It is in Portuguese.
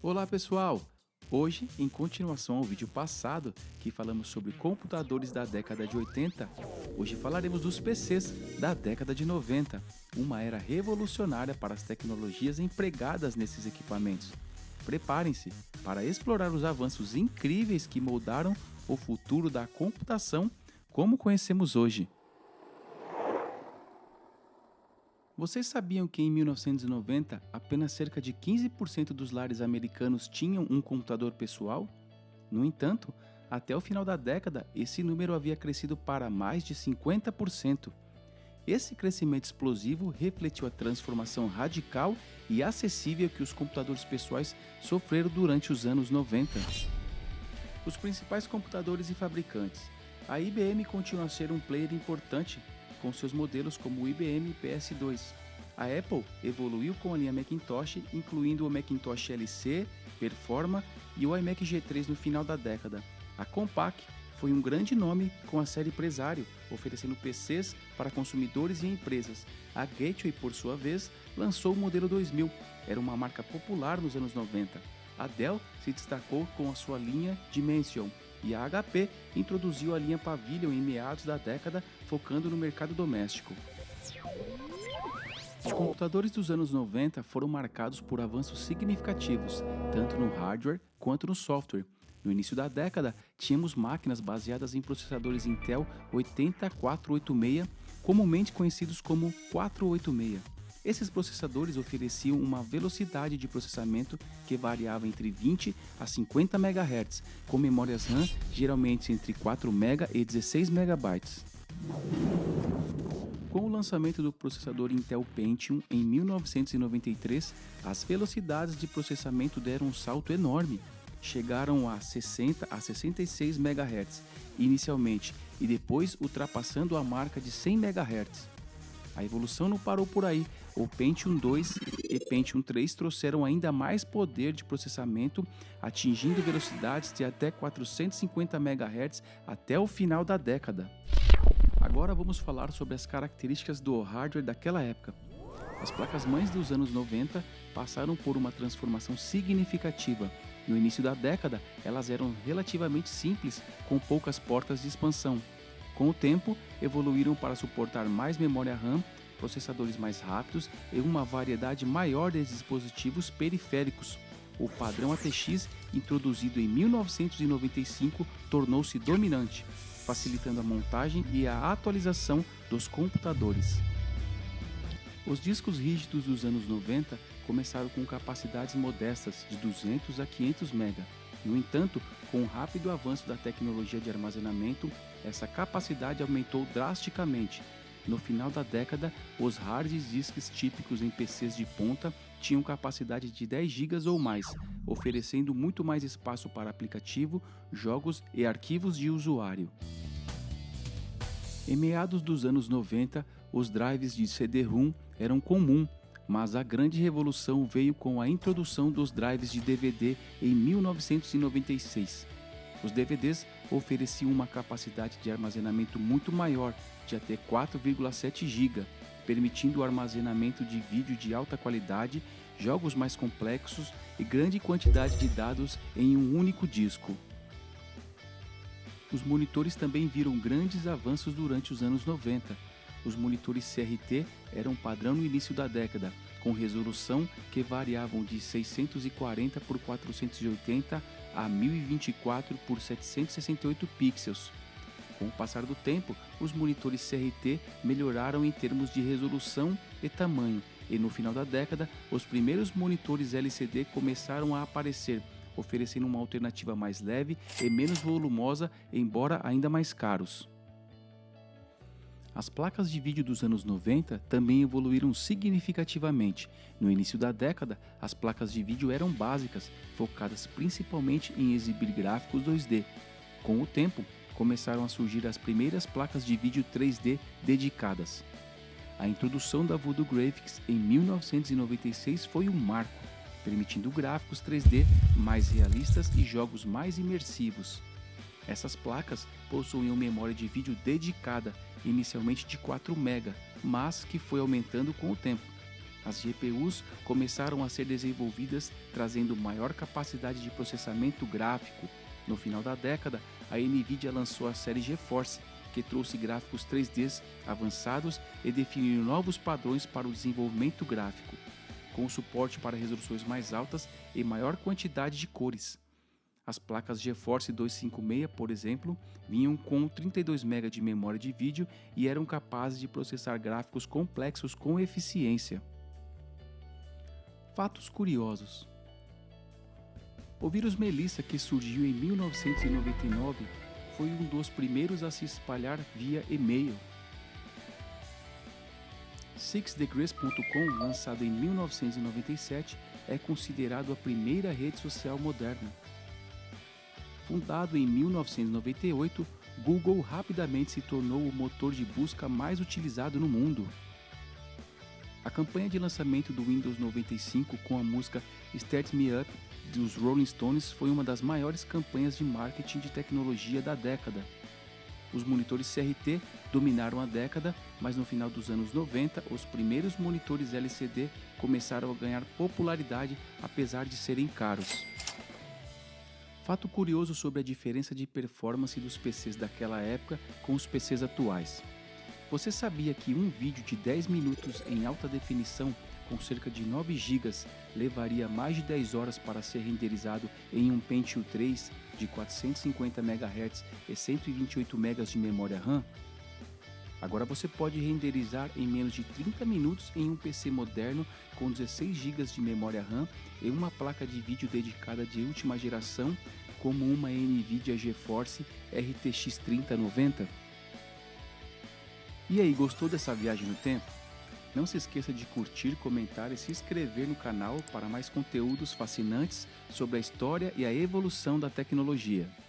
Olá pessoal! Hoje, em continuação ao vídeo passado, que falamos sobre computadores da década de 80, hoje falaremos dos PCs da década de 90, uma era revolucionária para as tecnologias empregadas nesses equipamentos. Preparem-se para explorar os avanços incríveis que moldaram o futuro da computação como conhecemos hoje. Vocês sabiam que em 1990 apenas cerca de 15% dos lares americanos tinham um computador pessoal? No entanto, até o final da década, esse número havia crescido para mais de 50%. Esse crescimento explosivo refletiu a transformação radical e acessível que os computadores pessoais sofreram durante os anos 90. Os principais computadores e fabricantes. A IBM continua a ser um player importante com seus modelos como o IBM PS2. A Apple evoluiu com a linha Macintosh, incluindo o Macintosh LC, Performa e o iMac G3 no final da década. A Compaq foi um grande nome com a série Presário, oferecendo PCs para consumidores e empresas. A Gateway, por sua vez, lançou o modelo 2000, era uma marca popular nos anos 90. A Dell se destacou com a sua linha Dimension, e a HP introduziu a linha Pavilion em meados da década, focando no mercado doméstico. Os computadores dos anos 90 foram marcados por avanços significativos, tanto no hardware quanto no software. No início da década, tínhamos máquinas baseadas em processadores Intel 80486, comumente conhecidos como 486. Esses processadores ofereciam uma velocidade de processamento que variava entre 20 a 50 MHz, com memórias RAM geralmente entre 4 MB e 16 MB. Com o lançamento do processador Intel Pentium em 1993, as velocidades de processamento deram um salto enorme. Chegaram a 60 a 66 MHz inicialmente e depois ultrapassando a marca de 100 MHz. A evolução não parou por aí. O Pentium 2 e Pentium 3 trouxeram ainda mais poder de processamento, atingindo velocidades de até 450 MHz até o final da década. Agora vamos falar sobre as características do hardware daquela época. As placas-mães dos anos 90 passaram por uma transformação significativa. No início da década, elas eram relativamente simples, com poucas portas de expansão. Com o tempo, evoluíram para suportar mais memória RAM, processadores mais rápidos e uma variedade maior de dispositivos periféricos. O padrão ATX, introduzido em 1995, tornou-se dominante, facilitando a montagem e a atualização dos computadores. Os discos rígidos dos anos 90 começaram com capacidades modestas de 200 a 500 MB. No entanto, com o rápido avanço da tecnologia de armazenamento, essa capacidade aumentou drasticamente. No final da década, os hard disks típicos em PCs de ponta tinham capacidade de 10 GB ou mais, oferecendo muito mais espaço para aplicativo, jogos e arquivos de usuário. Em meados dos anos 90, os drives de CD-ROM eram comum, mas a grande revolução veio com a introdução dos drives de DVD em 1996. Os DVDs ofereciam uma capacidade de armazenamento muito maior, de até 4,7 GB, permitindo o armazenamento de vídeo de alta qualidade, jogos mais complexos e grande quantidade de dados em um único disco. Os monitores também viram grandes avanços durante os anos 90. Os monitores CRT eram padrão no início da década, com resolução que variavam de 640 por 480 a 1024 por 768 pixels. Com o passar do tempo, os monitores CRT melhoraram em termos de resolução e tamanho, e no final da década, os primeiros monitores LCD começaram a aparecer, oferecendo uma alternativa mais leve e menos volumosa, embora ainda mais caros. As placas de vídeo dos anos 90 também evoluíram significativamente. No início da década, as placas de vídeo eram básicas, focadas principalmente em exibir gráficos 2D. Com o tempo, começaram a surgir as primeiras placas de vídeo 3D dedicadas. A introdução da Voodoo Graphics em 1996 foi um marco, permitindo gráficos 3D mais realistas e jogos mais imersivos. Essas placas possuíam memória de vídeo dedicada, inicialmente de 4 MB, mas que foi aumentando com o tempo. As GPUs começaram a ser desenvolvidas trazendo maior capacidade de processamento gráfico. No final da década, a NVIDIA lançou a série GeForce, que trouxe gráficos 3D avançados e definiu novos padrões para o desenvolvimento gráfico, com suporte para resoluções mais altas e maior quantidade de cores. As placas GeForce 256, por exemplo, vinham com 32 MB de memória de vídeo e eram capazes de processar gráficos complexos com eficiência. Fatos curiosos. O vírus Melissa, que surgiu em 1999, foi um dos primeiros a se espalhar via e-mail. Sixdegrees.com, lançado em 1997, é considerado a primeira rede social moderna. Fundado em 1998, Google rapidamente se tornou o motor de busca mais utilizado no mundo. A campanha de lançamento do Windows 95 com a música Start Me Up dos Rolling Stones foi uma das maiores campanhas de marketing de tecnologia da década. Os monitores CRT dominaram a década, mas no final dos anos 90, os primeiros monitores LCD começaram a ganhar popularidade apesar de serem caros. Fato curioso sobre a diferença de performance dos PCs daquela época com os PCs atuais. Você sabia que um vídeo de 10 minutos em alta definição com cerca de 9 GB levaria mais de 10 horas para ser renderizado em um Pentium 3 de 450 MHz e 128 MB de memória RAM? Agora você pode renderizar em menos de 30 minutos em um PC moderno com 16 GB de memória RAM e uma placa de vídeo dedicada de última geração como uma NVIDIA GeForce RTX 3090. E aí, gostou dessa viagem no tempo? Não se esqueça de curtir, comentar e se inscrever no canal para mais conteúdos fascinantes sobre a história e a evolução da tecnologia.